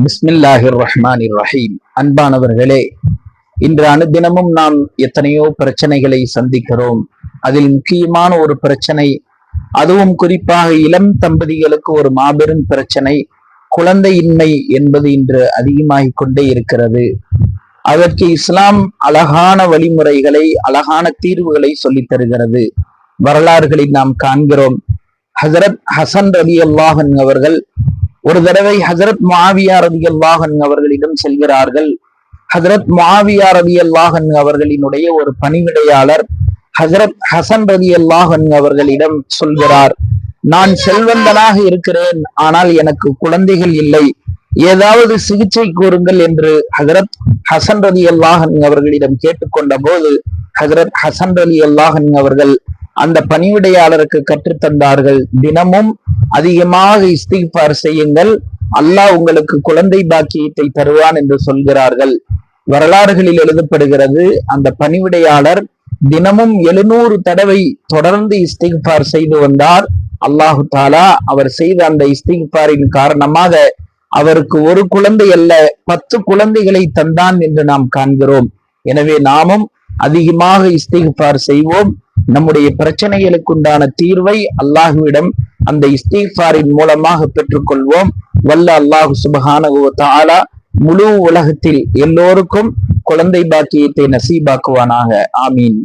பிஸ்மில்லாஹிர் ரஹ்மானிர் ரஹீம். அன்பானவர்களே, இன்று அனுதினமும் நாம் எத்தனையோ பிரச்சனைகளை சந்திக்கிறோம். அதில் முக்கியமான ஒரு பிரச்சனை, அதுவும் குறிப்பாக இளம் தம்பதிகளுக்கு ஒரு மாபெரும் பிரச்சனை, குழந்தையின்மை என்பது இன்று அதிகமாகிக் கொண்டே இருக்கிறது. அதற்கு இஸ்லாம் அழகான வழிமுறைகளை, அழகான தீர்வுகளை சொல்லித் தருகிறது. வரலாறுகளில் நாம் காண்கிறோம். ஹசரத் ஹசன் ரலியல்லாஹு அன்ஹு அவர்கள் ஒரு தடவை ஹசரத் முஆவியா ரலியல்லாஹு அன்ஹு அவர்களிடம் செல்கிறார்கள். ஹசரத் முஆவியா ரலியல்லாஹு அன்ஹு அவர்களினுடைய ஒரு பணிவிடையாளர் ஹசரத் ஹசன் ரலியல்லாஹு அன்ஹு அவர்களிடம் சொல்கிறார், நான் செல்வந்தனாக இருக்கிறேன், ஆனால் எனக்கு குழந்தைகள் இல்லை, ஏதாவது சிகிச்சை கூறுங்கள் என்று ஹசரத் ஹசன் ரலியல்லாஹு அன்ஹு அவர்களிடம் கேட்டுக்கொண்ட போது ஹசரத் ஹசன் ரலியல்லாஹு அன்ஹு அவர்கள் அந்த பணிவிடையாளருக்கு கற்றுத்தந்தார்கள், தினமும் அதிகமாக இஸ்திக்பார் செய்யுங்கள், அல்லாஹ் உங்களுக்கு குழந்தை பாக்கியத்தை தருவான் என்று சொல்கிறார்கள். வரலாறுகளில் எழுதப்படுகிறது, அந்த பணிவிடையாளர் தினமும் 700 தடவை தொடர்ந்து இஸ்திக்பார் செய்து வந்தார். அல்லாஹு தாலா அவர் செய்த அந்த இஸ்திக்பாரின் காரணமாக அவருக்கு ஒரு குழந்தை அல்ல 10 குழந்தைகளை தந்தான் என்று நாம் காண்கிறோம். எனவே நாமும் அதிகமாக இஸ்திக்பார் செய்வோம். நம்முடைய பிரச்சனைகளுக்கு உண்டான தீர்வை அல்லாஹுவிடம் அந்த இஸ்திக்பாரின் மூலமாக பெற்றுக்கொள்வோம். வல்ல அல்லாஹு சுப்ஹானஹு வ தஆலா முழு உலகத்தில் எல்லோருக்கும் குழந்தை பாக்கியத்தை நசீபாக்குவானாக. ஆமீன்.